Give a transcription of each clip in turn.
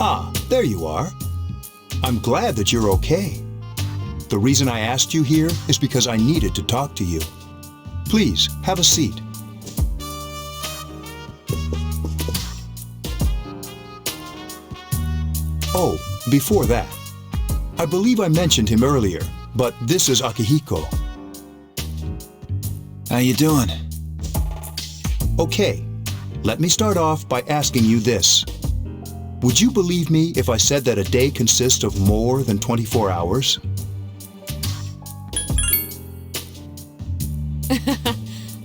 Ah, there you are. I'm glad that you're okay. The reason I asked you here is because I needed to talk to you. Please, have a seat. Oh, before that, I believe I mentioned him earlier, but this is Akihiko. How you doing? Okay, let me start off by asking you this. Would you believe me if I said that a day consists of more than 24 hours?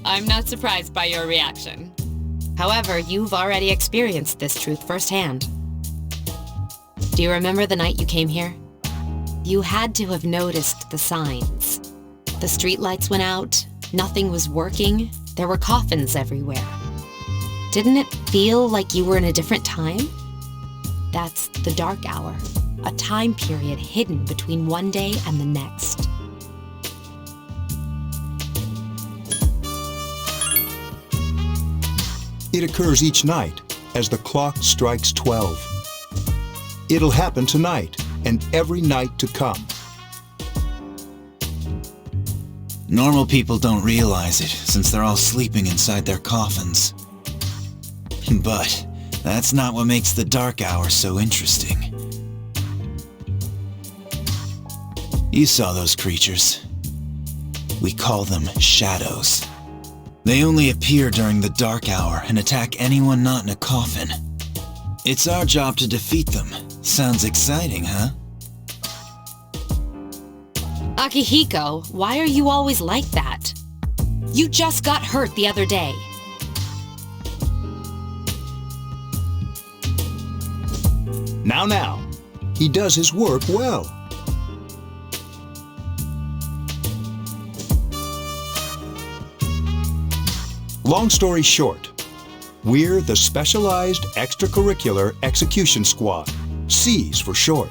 I'm not surprised by your reaction. However, you've already experienced this truth firsthand. Do you remember the night you came here? You had to have noticed the signs. The streetlights went out, nothing was working, there were coffins everywhere. Didn't it feel like you were in a different time? That's the dark hour, a time period hidden between one day and the next. It occurs each night as the clock strikes 12. It'll happen tonight and every night to come. Normal people don't realize it, since they're all sleeping inside their coffins. But that's not what makes the dark hour so interesting. You saw those creatures. We call them shadows. They only appear during the dark hour and attack anyone not in a coffin. It's our job to defeat them. Sounds exciting, huh? Akihiko, why are you always like that? You just got hurt the other day. Now, he does his work well. Long story short, we're the Specialized Extracurricular Execution Squad, SEAS for short.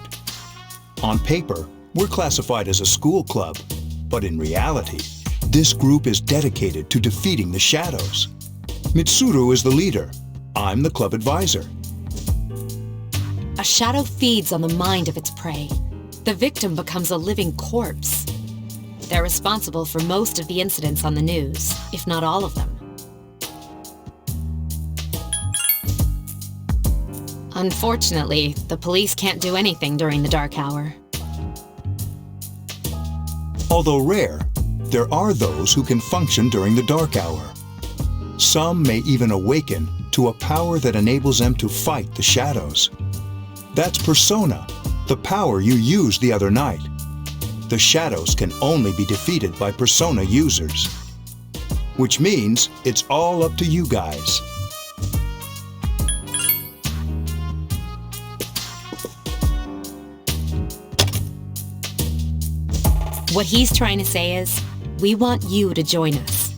On paper, we're classified as a school club, but in reality, this group is dedicated to defeating the shadows. Mitsuru is the leader. I'm the club advisor. A shadow feeds on the mind of its prey. The victim becomes a living corpse. They're responsible for most of the incidents on the news, if not all of them. Unfortunately, the police can't do anything during the dark hour. Although rare, there are those who can function during the dark hour. Some may even awaken to a power that enables them to fight the shadows. That's Persona, the power you used the other night. The shadows can only be defeated by Persona users. Which means it's all up to you guys. What he's trying to say is, we want you to join us.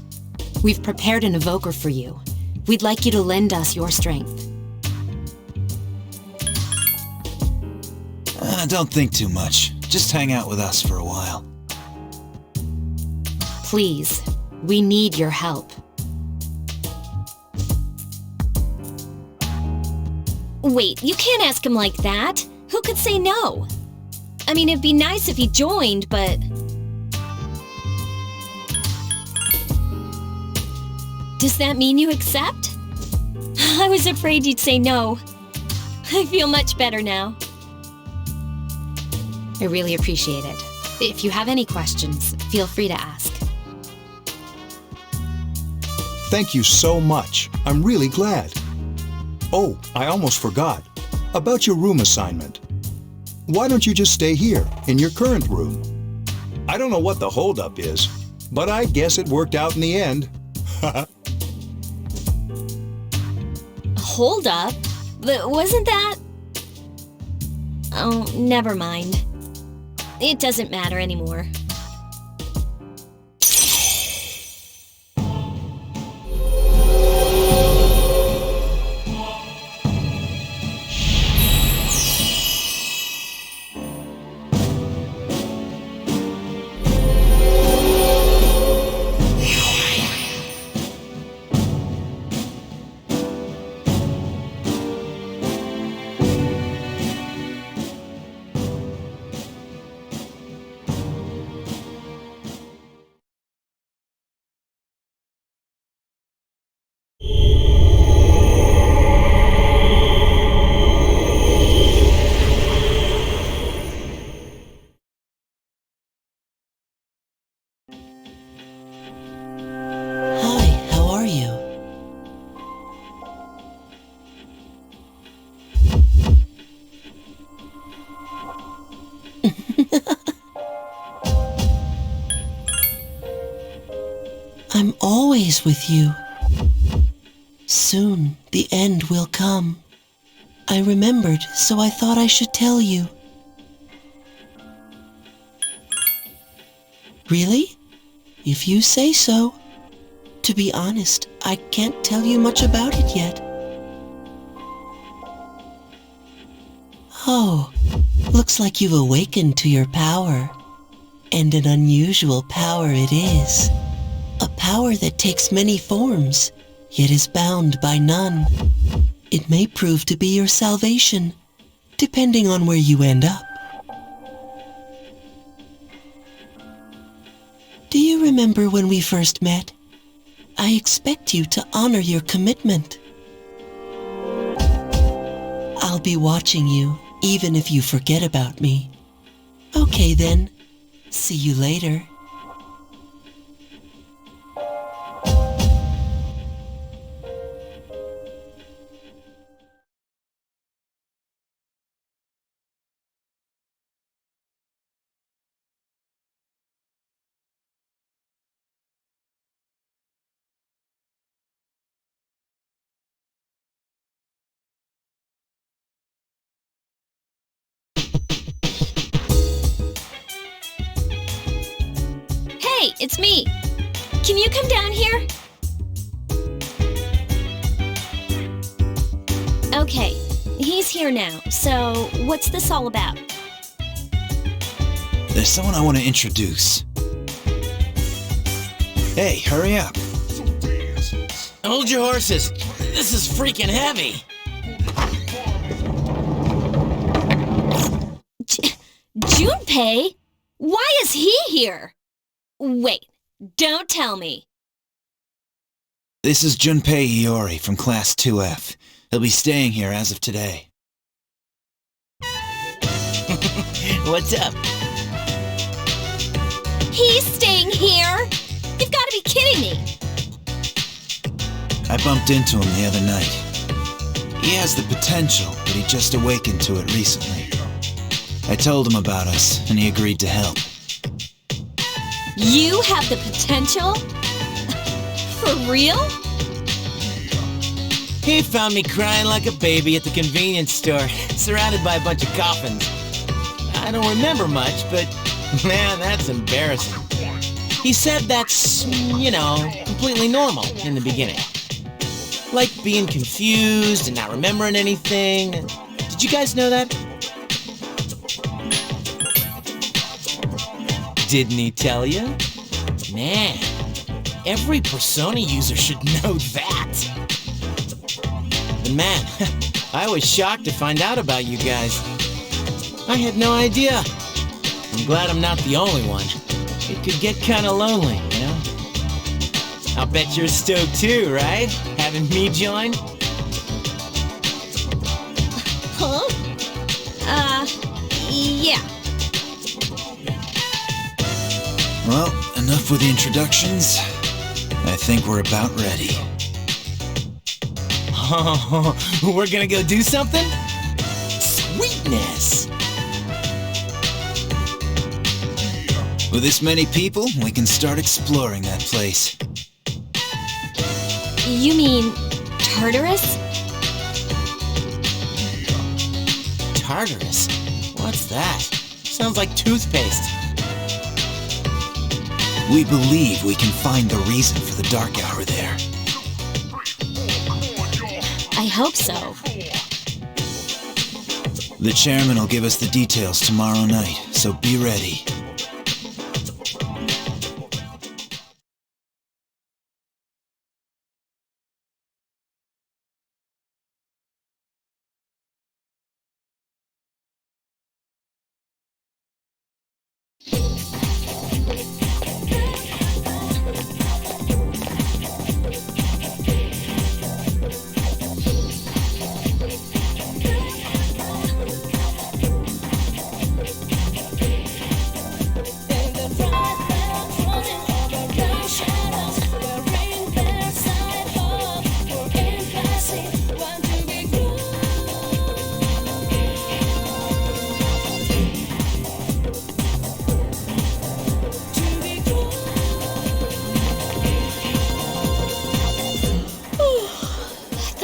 We've prepared an evoker for you. We'd like you to lend us your strength. Don't think too much. Just hang out with us for a while. Please, we need your help. Wait, you can't ask him like that. Who could say no? I mean, it'd be nice if he joined, but... Does that mean you accept? I was afraid you'd say no. I feel much better now. I really appreciate it. If you have any questions, feel free to ask. Thank you so much. I'm really glad. Oh, I almost forgot. About your room assignment. Why don't you just stay here, in your current room? I don't know what the holdup is, but I guess it worked out in the end. Hold up. But wasn't that... Oh, never mind. It doesn't matter anymore. always with you. Soon the end will come. I remembered, so I thought I should tell you. Really? If you say so. To be honest, I can't tell you much about it yet. Oh, looks like you've awakened to your power. And an unusual power it is. A power that takes many forms, yet is bound by none. It may prove to be your salvation, depending on where you end up. Do you remember when we first met? I expect you to honor your commitment. I'll be watching you, even if you forget about me. Okay then, see you later. Hey, it's me. Can you come down here? Okay, he's here now. So, what's this all about? There's someone I want to introduce. Hey, hurry up. Hold your horses. This is freaking heavy. Junpei? Why is he here? Wait, don't tell me. This is Junpei Iori from Class 2F. He'll be staying here as of today. What's up? He's staying here? You've got to be kidding me. I bumped into him the other night. He has the potential, but he just awakened to it recently. I told him about us, and he agreed to help. You have the potential? For real? He found me crying like a baby at the convenience store, surrounded by a bunch of coffins. I don't remember much, but man, that's embarrassing. He said that's, completely normal in the beginning. Like being confused and not remembering anything. Did you guys know that? Didn't he tell you? Man, every Persona user should know that. But man, I was shocked to find out about you guys. I had no idea. I'm glad I'm not the only one. It could get kinda lonely, you know? I'll bet you're stoked too, right? Having me join? Huh? Yeah. Well, enough with the introductions. I think we're about ready. Oh, we're gonna go do something? Sweetness! With this many people, we can start exploring that place. You mean Tartarus? Tartarus? What's that? Sounds like toothpaste. We believe we can find the reason for the dark hour there. I hope so. The chairman will give us the details tomorrow night, so be ready.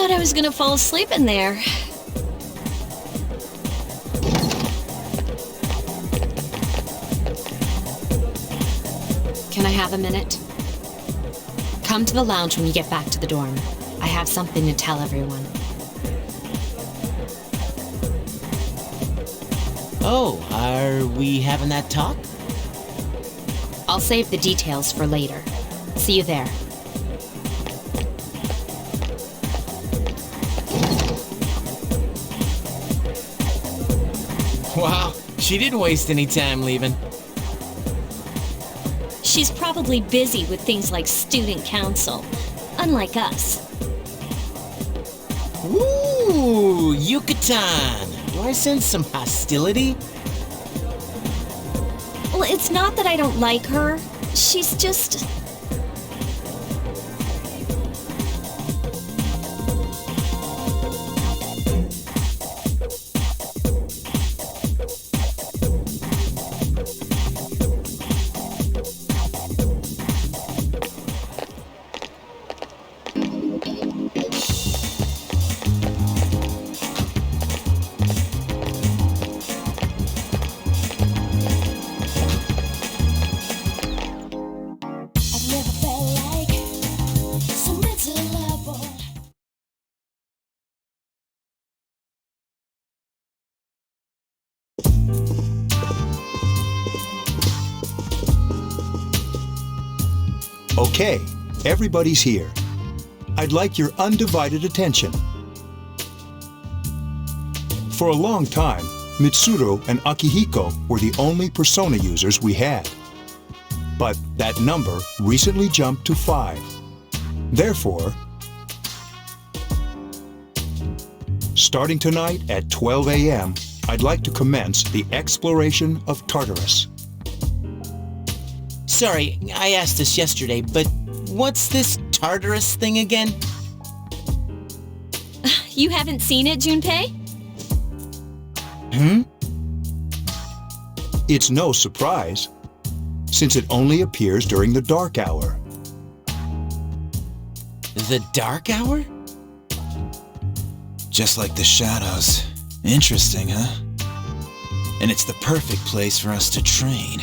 thought I was gonna fall asleep in there. Can I have a minute? Come to the lounge when you get back to the dorm. I have something to tell everyone. Oh, are we having that talk? I'll save the details for later. See you there. Wow, she didn't waste any time leaving. She's probably busy with things like student council, unlike us. Ooh, Yucatan! Do I sense some hostility? Well, it's not that I don't like her. She's just... Okay, everybody's here. I'd like your undivided attention. For a long time, Mitsuru and Akihiko were the only persona users we had. But that number recently jumped to 5. Therefore, starting tonight at 12 a.m., I'd like to commence the exploration of Tartarus. Sorry, I asked this yesterday, but what's this Tartarus thing again? You haven't seen it, Junpei? Hmm? It's no surprise, since it only appears during the dark hour. The dark hour? Just like the shadows. Interesting, huh? And it's the perfect place for us to train.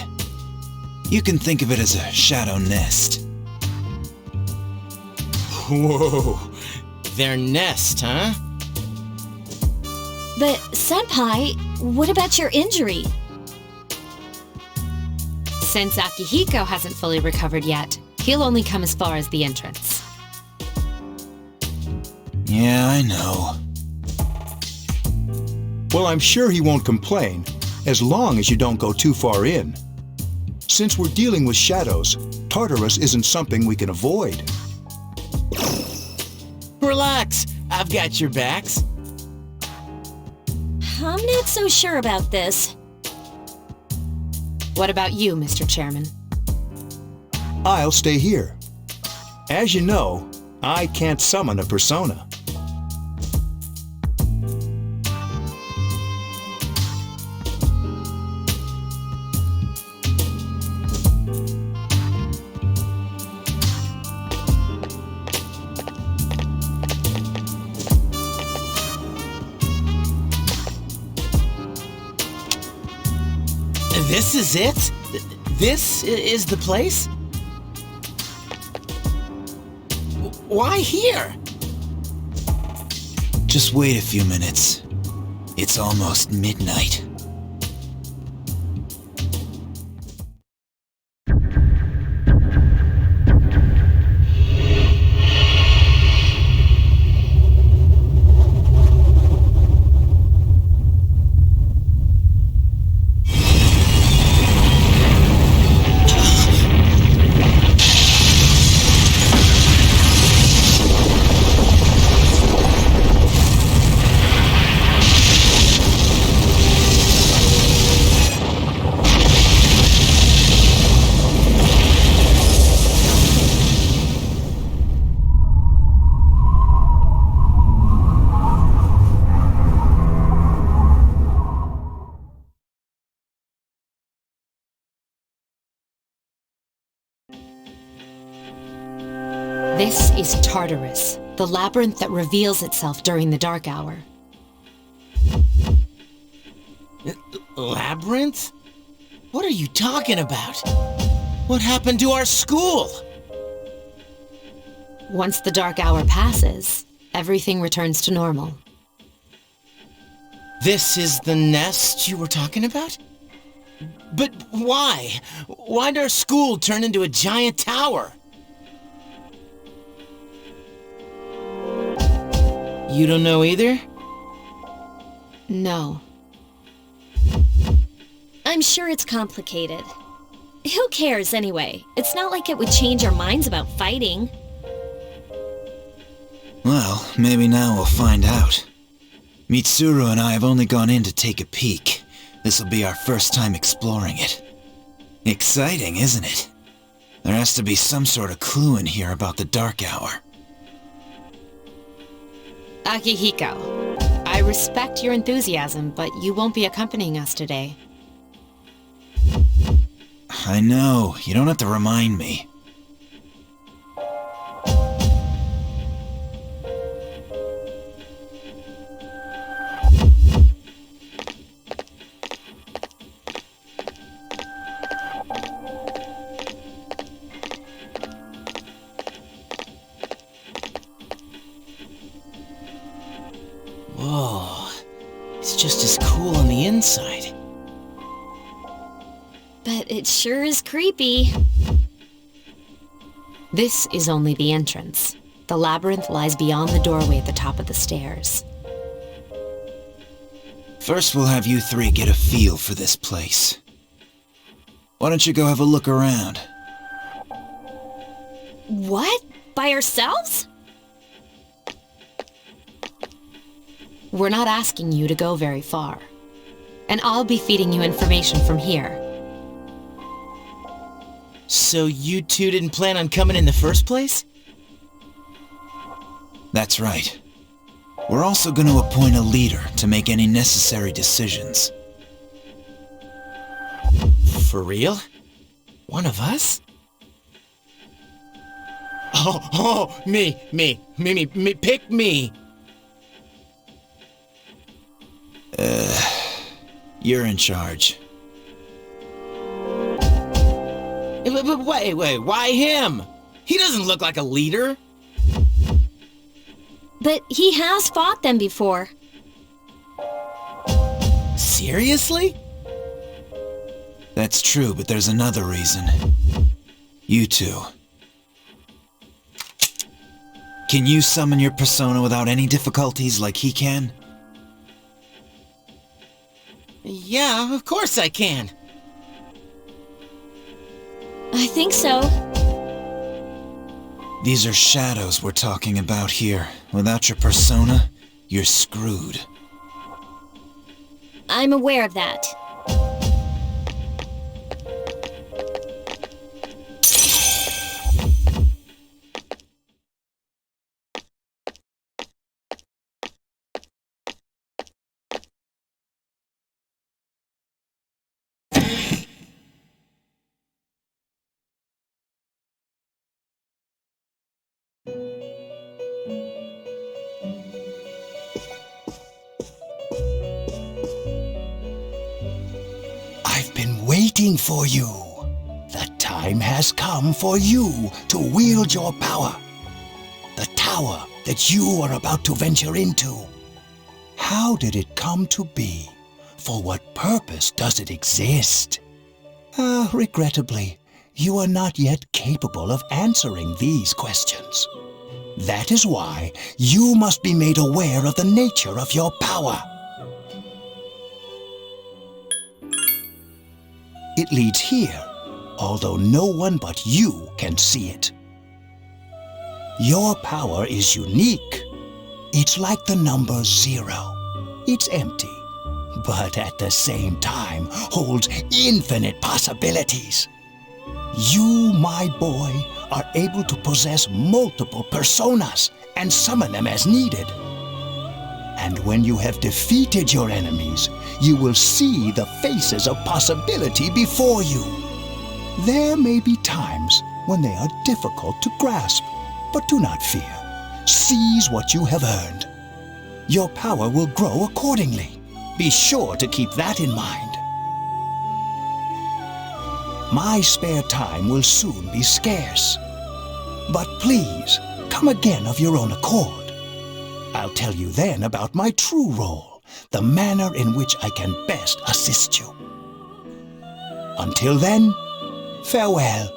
You can think of it as a shadow nest. Whoa, their nest, huh? But, Senpai, what about your injury? Since Akihiko hasn't fully recovered yet, he'll only come as far as the entrance. Yeah, I know. Well, I'm sure he won't complain, as long as you don't go too far in. Since we're dealing with shadows, Tartarus isn't something we can avoid. Relax, I've got your backs. I'm not so sure about this. What about you, Mr. Chairman? I'll stay here. As you know, I can't summon a persona. This is it? This is the place? Why here? Just wait a few minutes. It's almost midnight. This is Tartarus, The labyrinth that reveals itself during the dark hour. Labyrinth? What are you talking about? What happened to our school? Once the dark hour passes, everything returns to normal. This is the nest you were talking about? But why? Why'd our school turn into a giant tower? You don't know either? No. I'm sure it's complicated. Who cares anyway? It's not like it would change our minds about fighting. Well, maybe now we'll find out. Mitsuru and I have only gone in to take a peek. This'll be our first time exploring it. Exciting, isn't it? There has to be some sort of clue in here about the dark hour. Akihiko, I respect your enthusiasm, but you won't be accompanying us today. I know, you don't have to remind me. Whoa, it's just as cool on the inside. But it sure is creepy. This is only the entrance. The labyrinth lies beyond the doorway at the top of the stairs. First we'll have you three get a feel for this place. Why don't you go have a look around? What? By ourselves? We're not asking you to go very far. And I'll be feeding you information from here. So you two didn't plan on coming in the first place? That's right. We're also going to appoint a leader to make any necessary decisions. For real? One of us? Oh, me, pick me! You're in charge. But wait, why him? He doesn't look like a leader. But he has fought them before. Seriously? That's true, but there's another reason. You two. Can you summon your persona without any difficulties like he can? Yeah, of course I can. I think so. These are shadows we're talking about here. Without your persona, you're screwed. I'm aware of that. I've been waiting for you. The time has come for you to wield your power. The tower that you are about to venture into. How did it come to be? For what purpose does it exist? Regrettably, you are not yet capable of answering these questions. That is why you must be made aware of the nature of your power. It leads here, although no one but you can see it. Your power is unique. It's like the number 0. It's empty, but at the same time holds infinite possibilities. You, my boy, are able to possess multiple personas and summon them as needed. And when you have defeated your enemies, you will see the faces of possibility before you. There may be times when they are difficult to grasp, but do not fear. Seize what you have earned. Your power will grow accordingly. Be sure to keep that in mind. My spare time will soon be scarce. But please, come again of your own accord. I'll tell you then about my true role, the manner in which I can best assist you. Until then, farewell.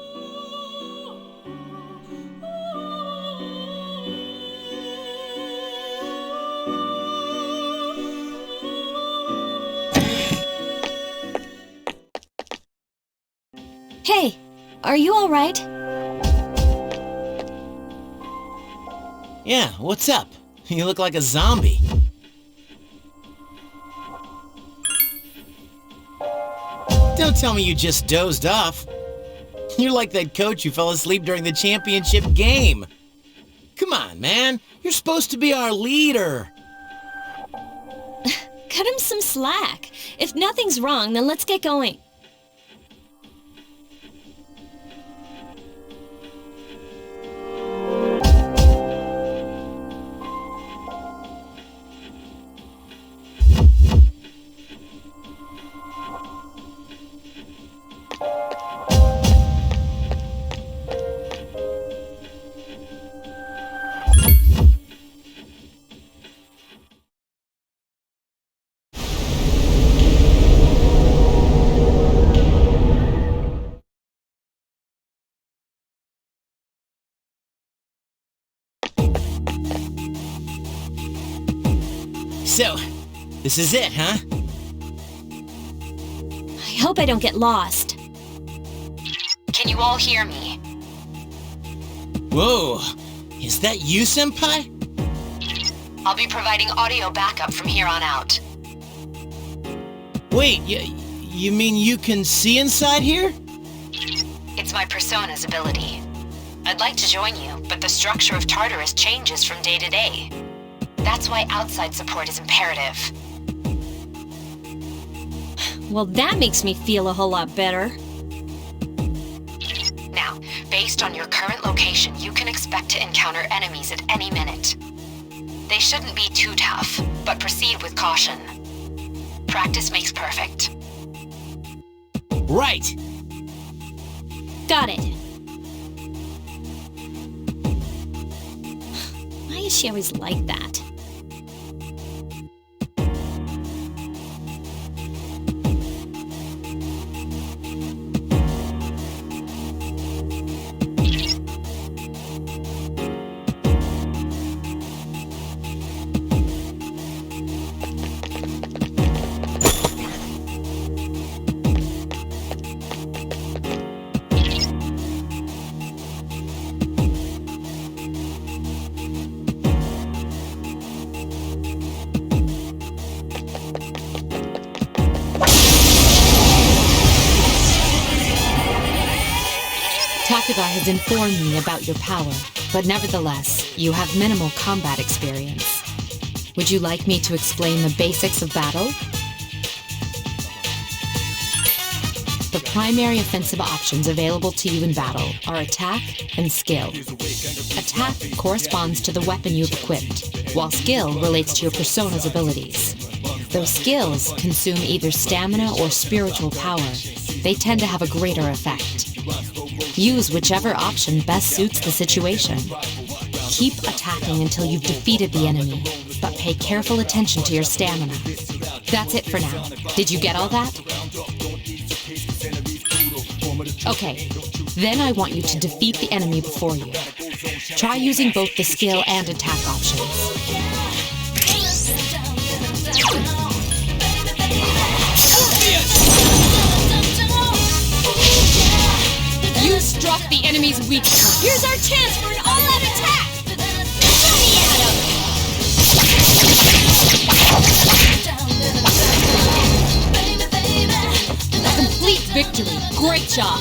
Hey, are you all right? Yeah, what's up? You look like a zombie. Don't tell me you just dozed off. You're like that coach who fell asleep during the championship game. Come on, man. You're supposed to be our leader. Cut him some slack. If nothing's wrong, then let's get going. So, this is it, huh? I hope I don't get lost. Can you all hear me? Whoa, is that you, Senpai? I'll be providing audio backup from here on out. Wait, you mean you can see inside here? It's my persona's ability. I'd like to join you, but the structure of Tartarus changes from day to day. That's why outside support is imperative. Well, that makes me feel a whole lot better. Now, based on your current location, you can expect to encounter enemies at any minute. They shouldn't be too tough, but proceed with caution. Practice makes perfect. Right! Got it. Why is she always like that? Takuga has informed me about your power, but nevertheless, you have minimal combat experience. Would you like me to explain the basics of battle? The primary offensive options available to you in battle are attack and skill. Attack corresponds to the weapon you've equipped, while skill relates to your persona's abilities. Though skills consume either stamina or spiritual power, they tend to have a greater effect. Use whichever option best suits the situation. Keep attacking until you've defeated the enemy, but pay careful attention to your stamina. That's it for now. Did you get all that? Okay, then I want you to defeat the enemy before you. Try using both the skill and attack options. You struck the enemy's weak point. Here's our chance for an all-out attack! Throw me at him! A complete victory. Great job.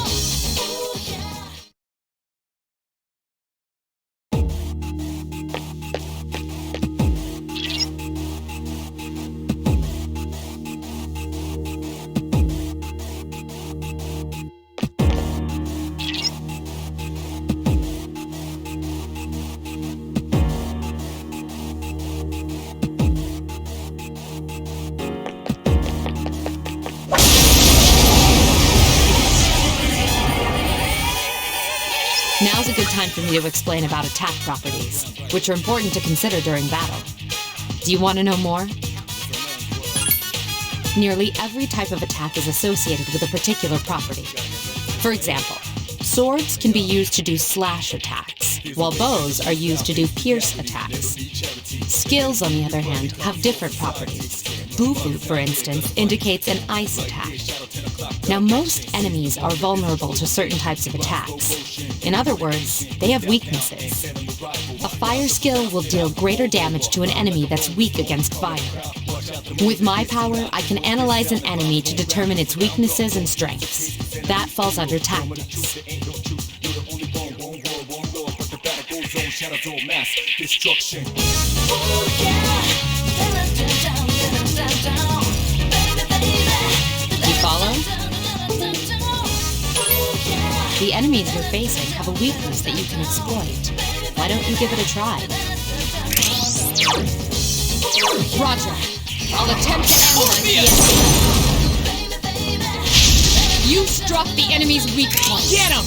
time for me to explain about attack properties, which are important to consider during battle. Do you want to know more? Nearly every type of attack is associated with a particular property. For example, swords can be used to do slash attacks, while bows are used to do pierce attacks. Skills, on the other hand, have different properties. Bufu, for instance, indicates an ice attack. Now, most enemies are vulnerable to certain types of attacks. In other words, they have weaknesses. A fire skill will deal greater damage to an enemy that's weak against fire. With my power, I can analyze an enemy to determine its weaknesses and strengths. That falls under tactics. Destruction. You follow? The enemies you're facing have a weakness that you can exploit. Why don't you give it a try? Roger. I'll attempt to analyze the enemy. You struck the enemy's weak point. Get him!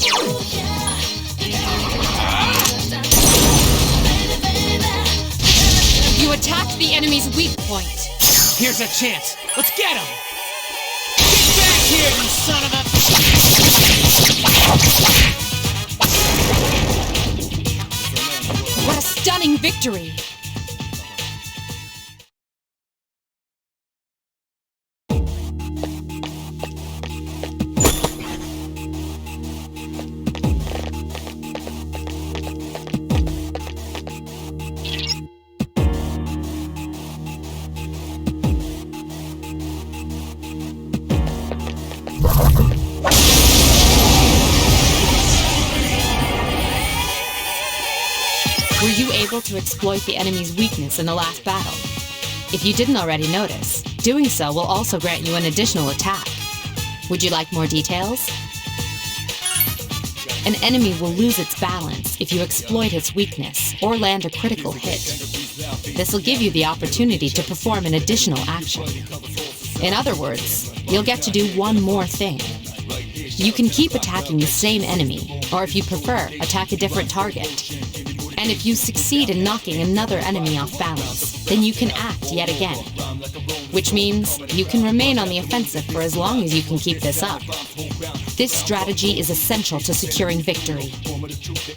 You attacked the enemy's weak point. Here's a chance. Let's get him! Get back here, you son of a... What a stunning victory! Were you able to exploit the enemy's weakness in the last battle? If you didn't already notice, doing so will also grant you an additional attack. Would you like more details? An enemy will lose its balance if you exploit its weakness or land a critical hit. This will give you the opportunity to perform an additional action. In other words, you'll get to do one more thing. You can keep attacking the same enemy, or if you prefer, attack a different target. And if you succeed in knocking another enemy off balance, then you can act yet again. Which means you can remain on the offensive for as long as you can keep this up. This strategy is essential to securing victory.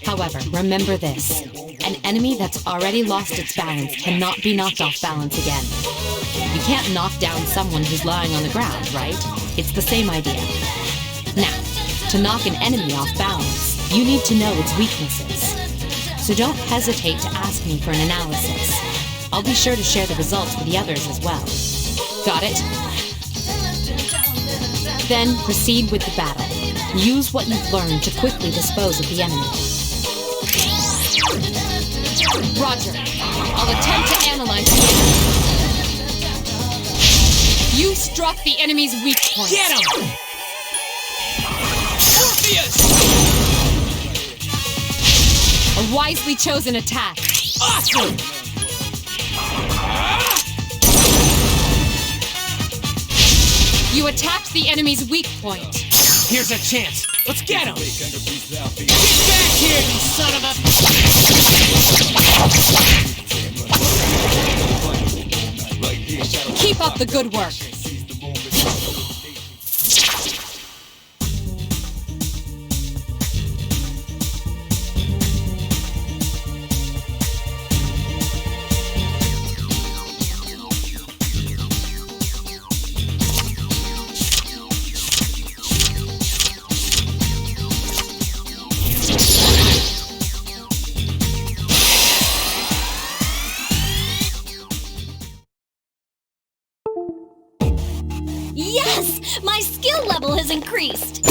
However, remember this. An enemy that's already lost its balance cannot be knocked off balance again. You can't knock down someone who's lying on the ground, right? It's the same idea. Now, to knock an enemy off balance, you need to know its weaknesses. So don't hesitate to ask me for an analysis. I'll be sure to share the results with the others as well. Got it? Then proceed with the battle. Use what you've learned to quickly dispose of the enemy. Roger. I'll attempt to analyze the enemy. You struck the enemy's weak point. Get him! A wisely chosen attack. Awesome! You attacked the enemy's weak point. Here's a chance. Let's get him! Get back here, you son of a... Keep up the good work. Yes! My skill level has increased!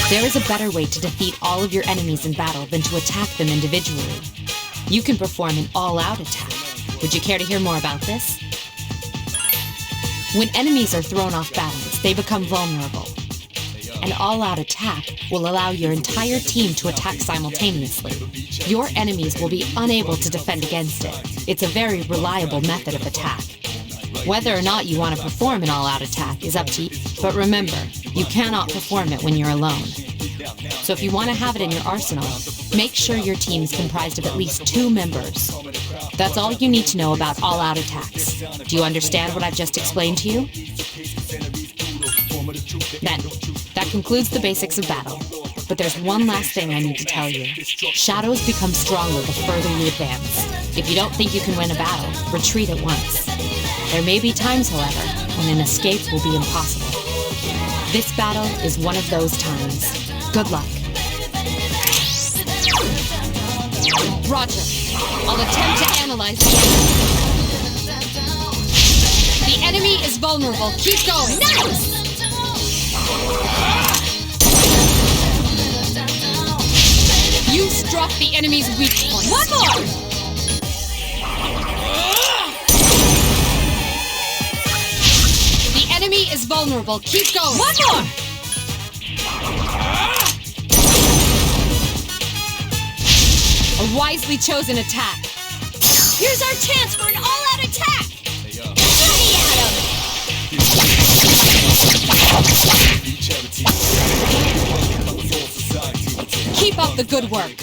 There is a better way to defeat all of your enemies in battle than to attack them individually. You can perform an all-out attack. Would you care to hear more about this? When enemies are thrown off balance, they become vulnerable. An all-out attack will allow your entire team to attack simultaneously. Your enemies will be unable to defend against it. It's a very reliable method of attack. Whether or not you want to perform an all-out attack is up to you, but remember, you cannot perform it when you're alone. So if you want to have it in your arsenal, make sure your team is comprised of at least 2 members. That's all you need to know about all-out attacks. Do you understand what I've just explained to you? Then, that concludes the basics of battle. But there's one last thing I need to tell you. Shadows become stronger the further you advance. If you don't think you can win a battle, retreat at once. There may be times, however, when an escape will be impossible. This battle is one of those times. Good luck. Roger. I'll attempt to analyze the enemy. The enemy is vulnerable. Keep going. Nice! You struck the enemy's weak point. One more! The enemy is vulnerable. Keep going. One more! A wisely chosen attack. Here's our chance for an all-out attack! Ready at him! Keep up the good work.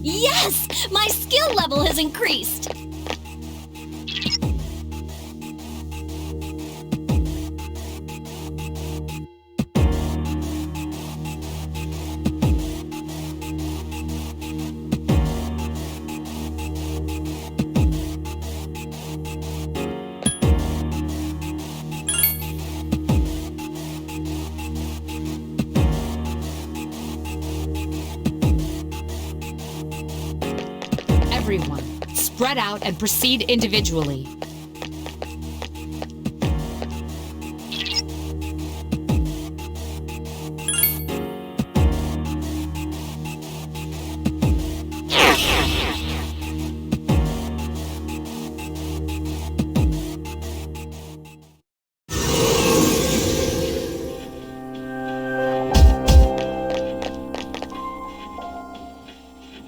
Yes! My skill level has increased! Everyone, spread out and proceed individually.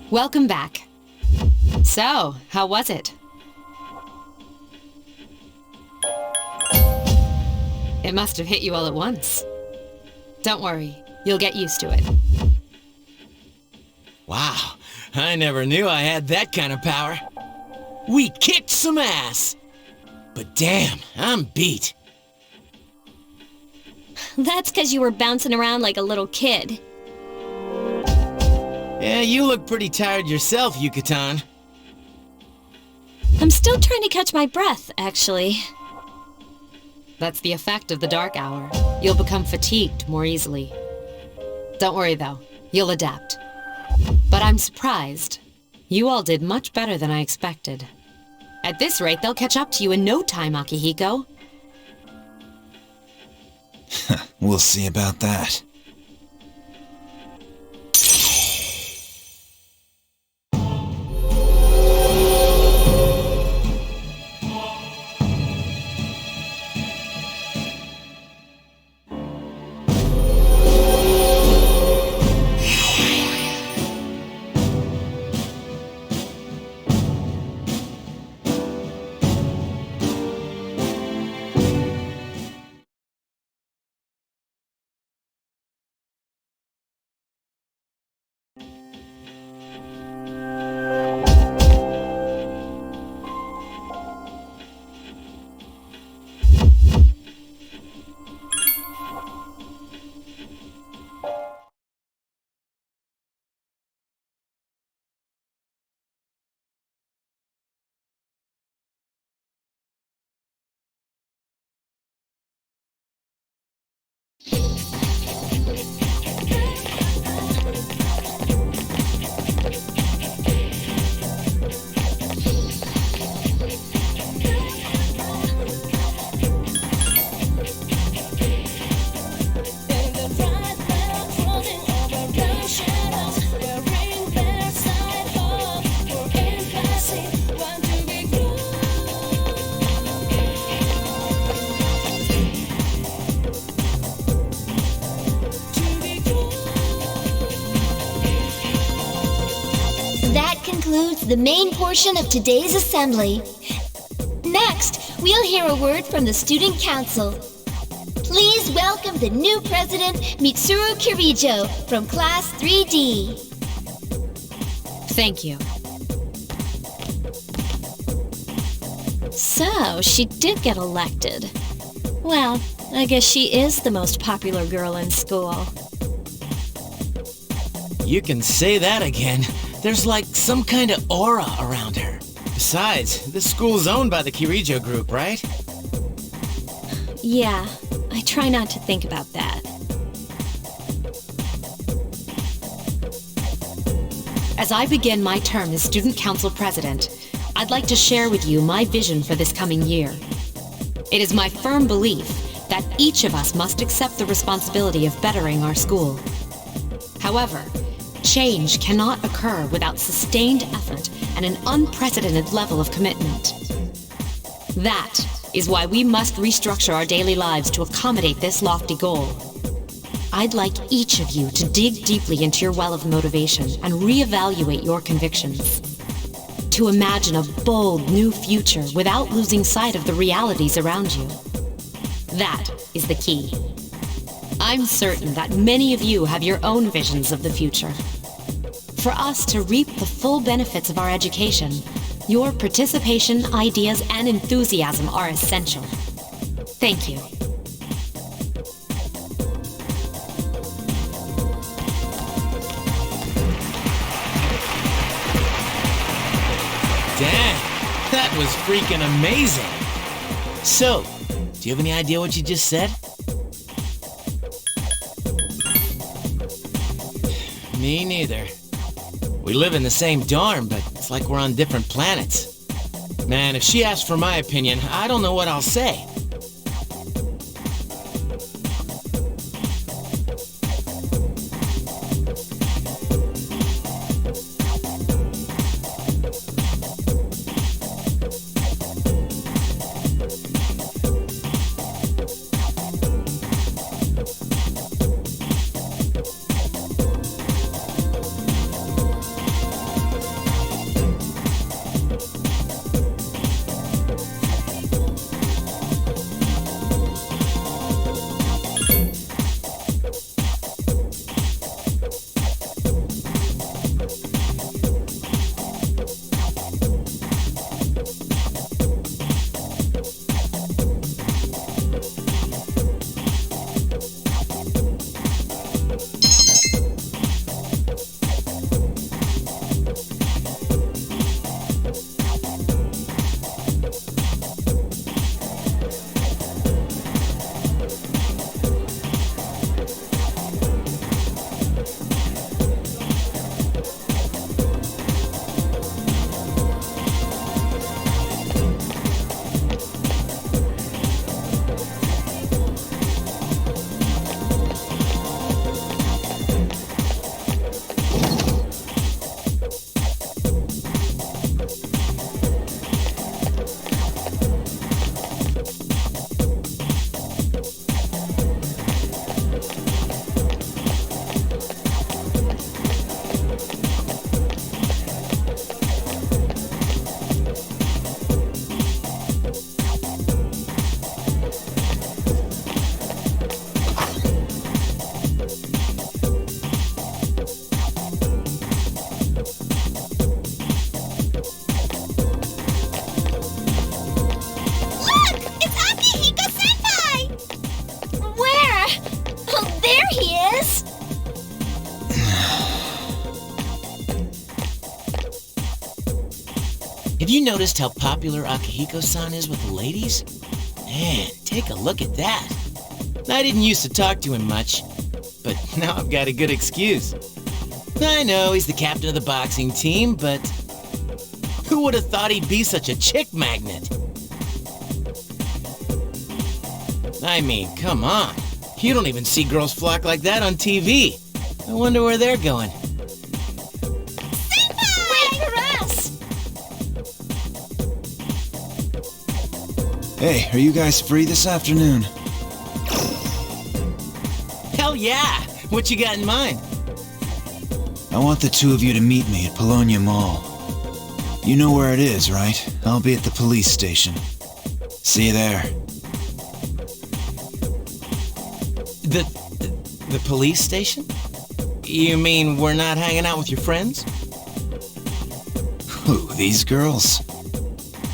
Welcome back. So, how was it? It must have hit you all at once. Don't worry, you'll get used to it. Wow, I never knew I had that kind of power. We kicked some ass. But damn, I'm beat. That's because you were bouncing around like a little kid. Yeah, you look pretty tired yourself, Yucatan. I'm still trying to catch my breath, actually. That's the effect of the dark hour. You'll become fatigued more easily. Don't worry though, you'll adapt. But I'm surprised. You all did much better than I expected. At this rate, they'll catch up to you in no time, Akihiko. We'll see about that. the main portion of today's assembly. Next, we'll hear a word from the Student Council. Please welcome the new president, Mitsuru Kirijo, from Class 3D. Thank you. So, she did get elected. Well, I guess she is the most popular girl in school. You can say that again. There's like some kind of aura around her. Besides, this school's owned by the Kirijo group, right? Yeah, I try not to think about that. As I begin my term as Student Council President, I'd like to share with you my vision for this coming year. It is my firm belief that each of us must accept the responsibility of bettering our school. However, change cannot occur without sustained effort and an unprecedented level of commitment. That is why we must restructure our daily lives to accommodate this lofty goal. I'd like each of you to dig deeply into your well of motivation and reevaluate your convictions. To imagine a bold new future without losing sight of the realities around you. That is the key. I'm certain that many of you have your own visions of the future. For us to reap the full benefits of our education, your participation, ideas, and enthusiasm are essential. Thank you. Damn, that was freaking amazing. So, do you have any idea what you just said? Me neither. We live in the same dorm, but it's like we're on different planets. Man, if she asks for my opinion, I don't know what I'll say. Have you noticed how popular Akihiko-san is with the ladies? Man, take a look at that. I didn't used to talk to him much, but now I've got a good excuse. I know he's the captain of the boxing team, but who would have thought he'd be such a chick magnet? I mean, come on. You don't even see girls flock like that on TV. I wonder where they're going. Wait for us! Hey, are you guys free this afternoon? Hell yeah! What you got in mind? I want the two of you to meet me at Polonia Mall. You know where it is, right? I'll be at the police station. See you there. The police station? You mean we're not hanging out with your friends? Who, these girls?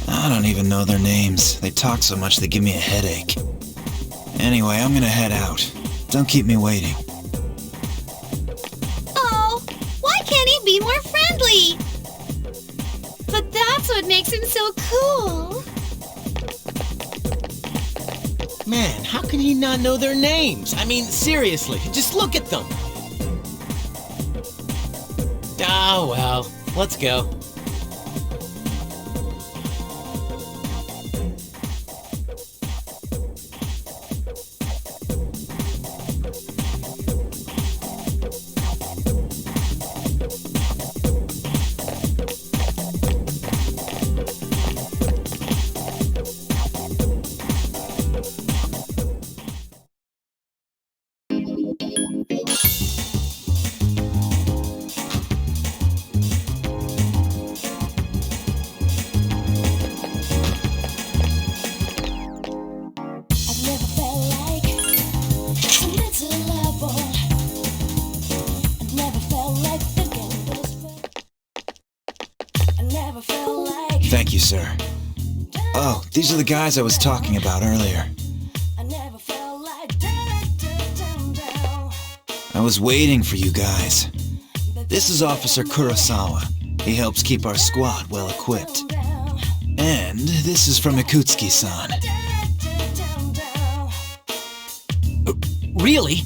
I don't even know their names. They talk so much they give me a headache. Anyway, I'm gonna head out. Don't keep me waiting. Oh, why can't he be more friendly? But that's what makes him so cool. Man, how can he not know their names? I mean, seriously, just look at them. Oh, well, let's go. Thank you, sir. Oh, these are the guys I was talking about earlier. I was waiting for you guys. This is Officer Kurosawa. He helps keep our squad well equipped. And this is from Ikutsuki-san. Really?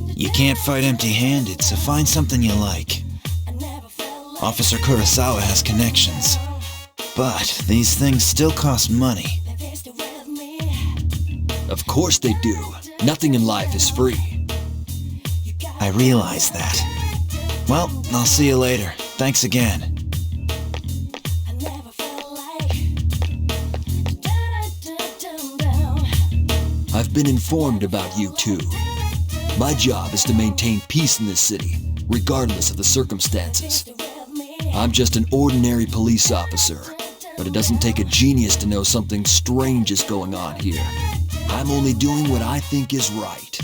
You can't fight empty-handed, so find something you like. Officer Kurosawa has connections. But these things still cost money. Of course they do. Nothing in life is free. I realize that. Well, I'll see you later. Thanks again. I've been informed about you two. My job is to maintain peace in this city, regardless of the circumstances. I'm just an ordinary police officer, but it doesn't take a genius to know something strange is going on here. I'm only doing what I think is right.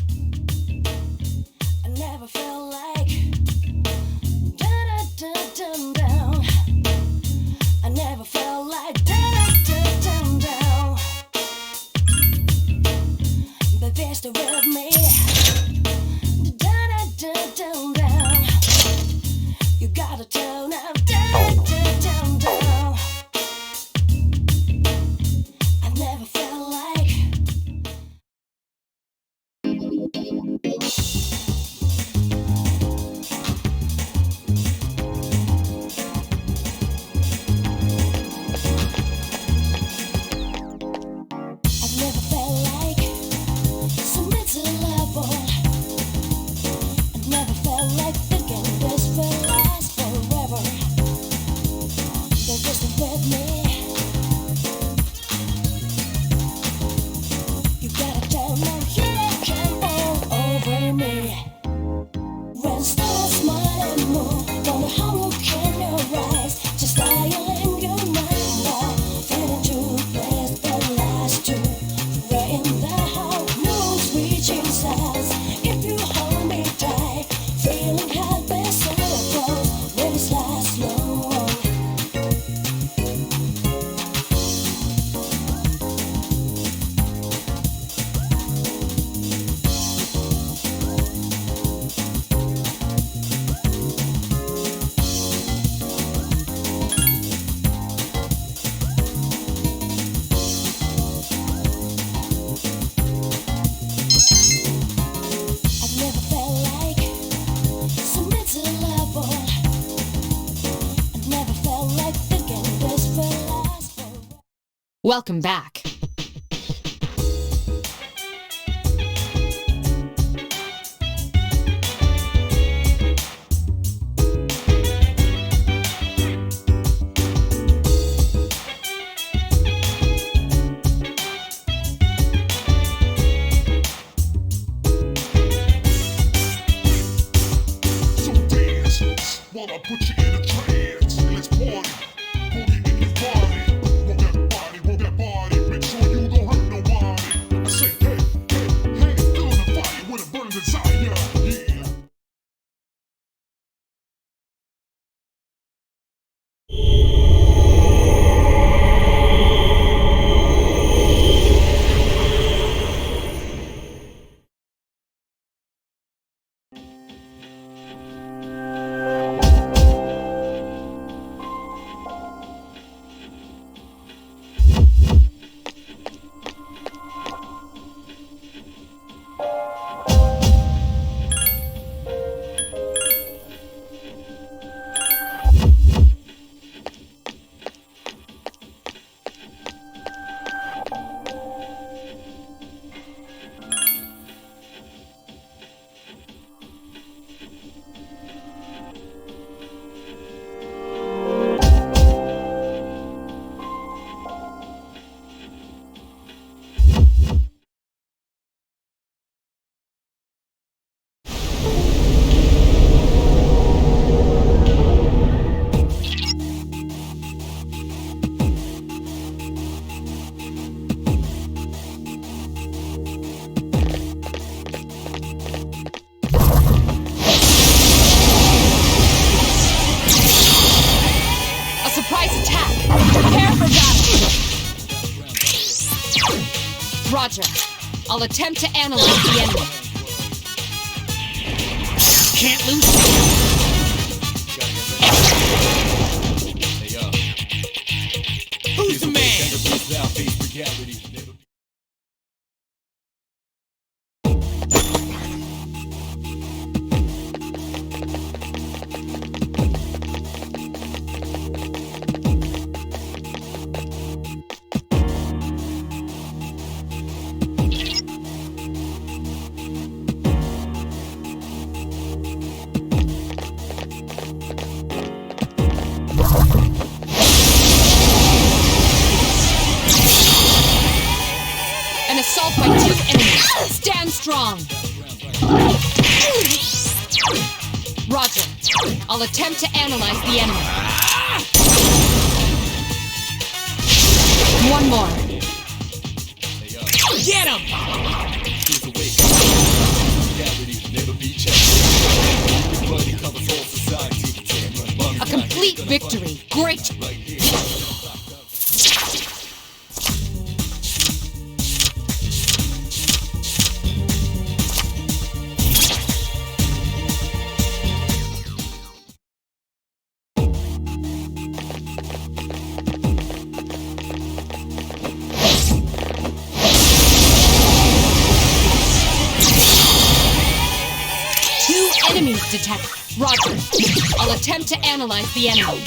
Welcome back. So dance, wanna put you in a Surprise attack! Prepare for battle! Roger. I'll attempt to analyze the enemy. Can't lose it. Who's the man? An assault by 2 enemies. Stand strong. Roger. I'll attempt to analyze the enemy. One more. Get him! A complete victory. Great. Enemies detected. Roger. I'll attempt to analyze the enemy.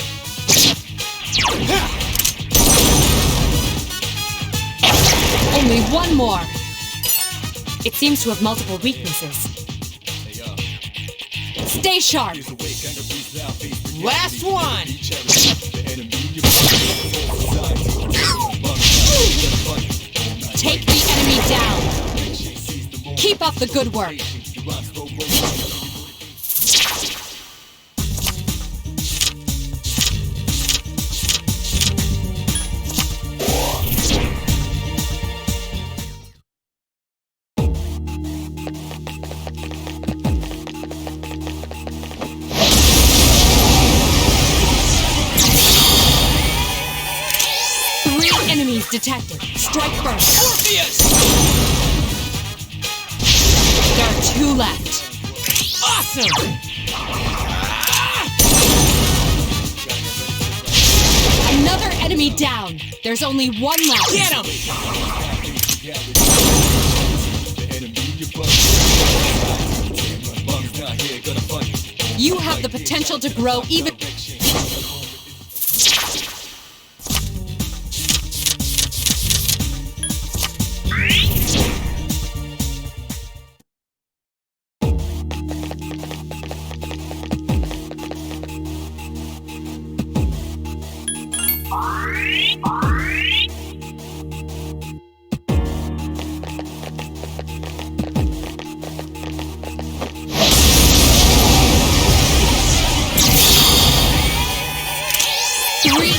Only one more. It seems to have multiple weaknesses. Stay sharp. Last one! Take the enemy down. Keep up the good work. Enemies detected. Strike first. Orpheus! There are 2 left. Awesome! Another enemy down. There's only 1 left. Get him! You have the potential to grow even...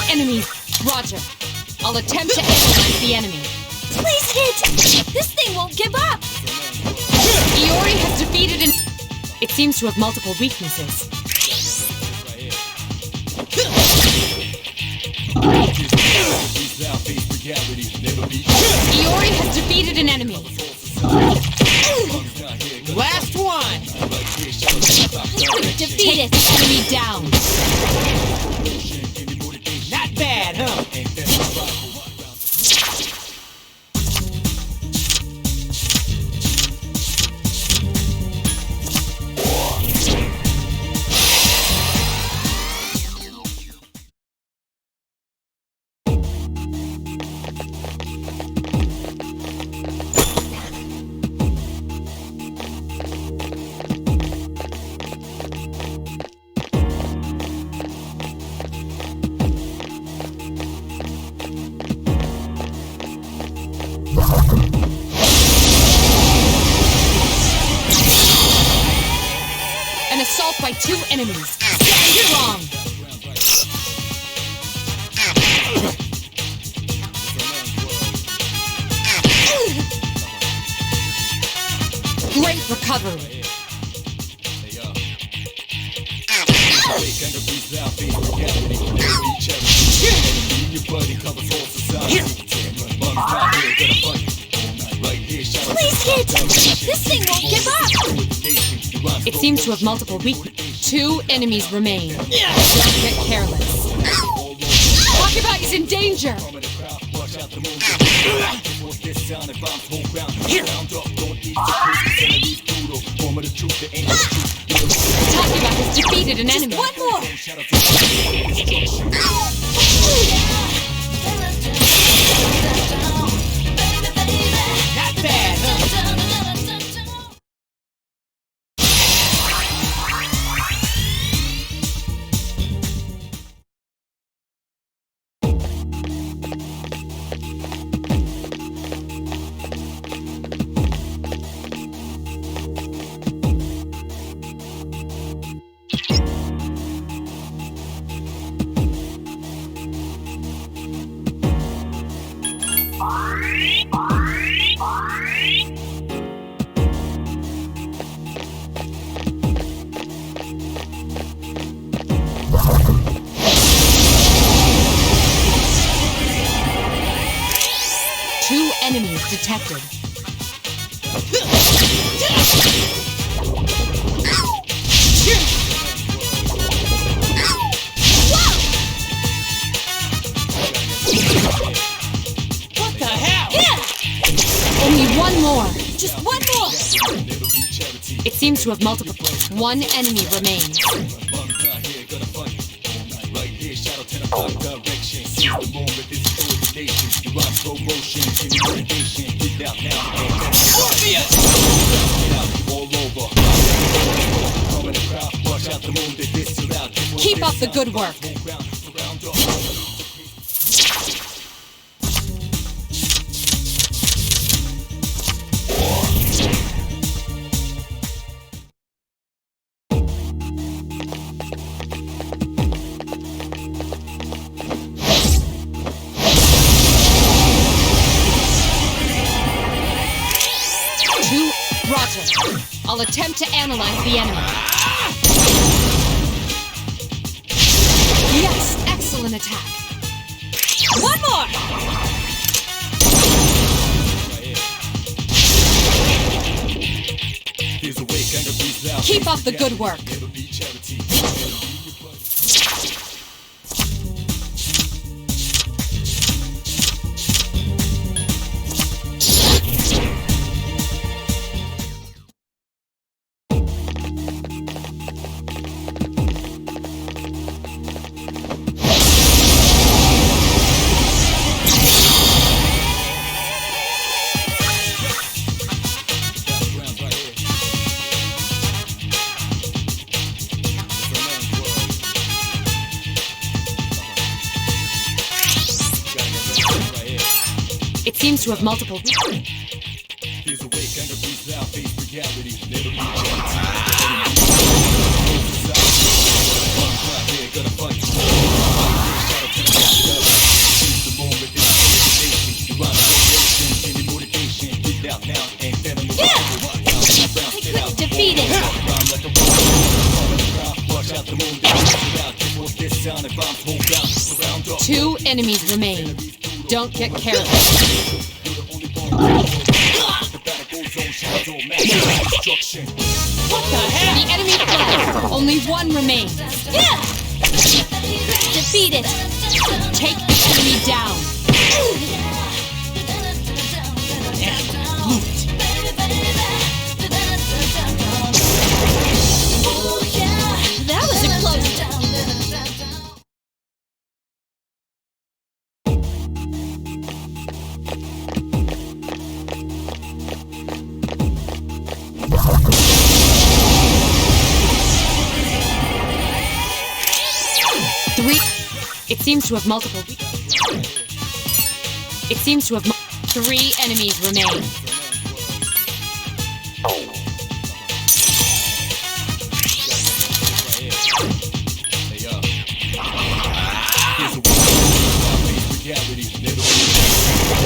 Enemies. Roger. I'll attempt to analyze the enemy. Please hit! This thing won't give up! Iori has defeated an... It seems to have multiple weaknesses. Iori has defeated an enemy. Last one! Defeat the enemy down. Not bad, huh? An assault by 2 enemies. Stand strong. Great recovery. Please hit! This thing won't give up! It seems to have multiple weaknesses. 2 enemies remain. Don't get careless. Wakabai's in danger! Takeba has defeated an enemy. One more! Not bad, huh? Two enemies detected. What the hell? Only one more. Just one more! It seems to have multiple. 1 enemy remains. Keep up the good work. Roger. I'll attempt to analyze the enemy. Yes, excellent attack. One more! Keep up the good work. It seems to have multiple. Defeat it! 2 enemies remain. Don't get careless. What the hell? The enemy fled. Only 1 remains. Yeah! Defeat it! Take the enemy down. That was a close. It seems to have multiple. It seems to have 3 enemies remain.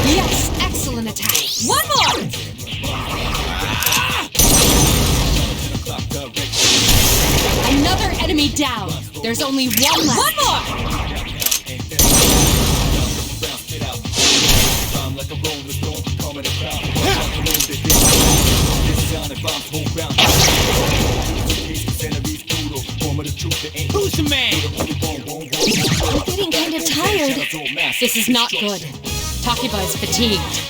Yes, excellent attack. One more! Another enemy down. There's only one left. One more! Who's the man? I'm getting kind of tired. This is not good. Takiba is fatigued.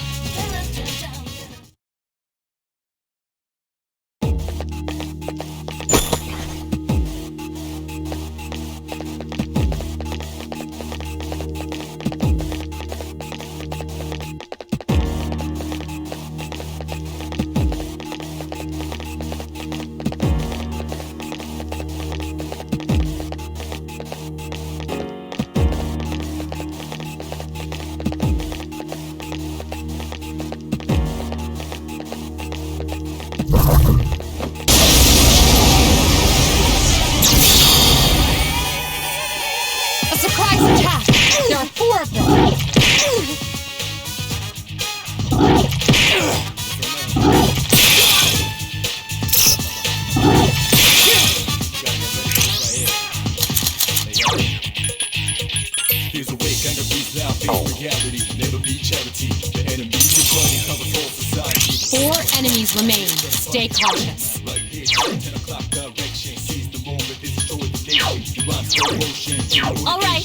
Four enemies remain. Stay cautious. All right.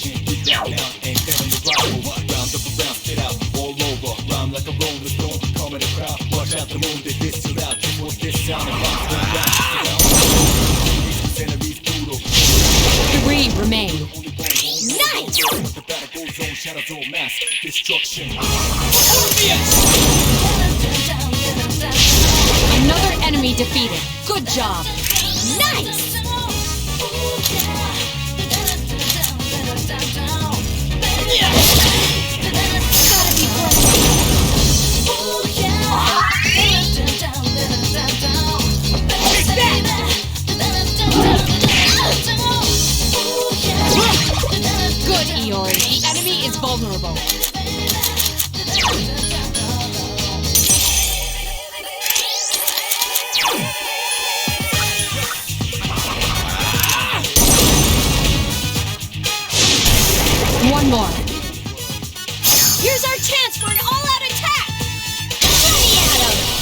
Three remain. Nice! Destruction. Another enemy defeated. Good job. Nice! Gotta be Good, Iori. The enemy is vulnerable. One more. Here's our chance for an all-out attack! Ready at him!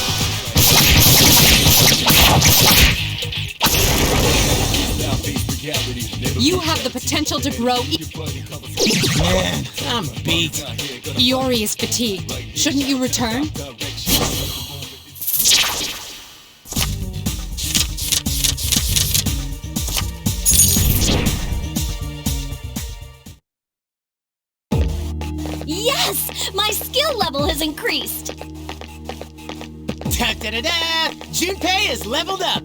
You have the potential to grow. Man, I'm beat. Iori is fatigued. Shouldn't you return? Yes! My skill level has increased! Da-da-da-da! Junpei is leveled up!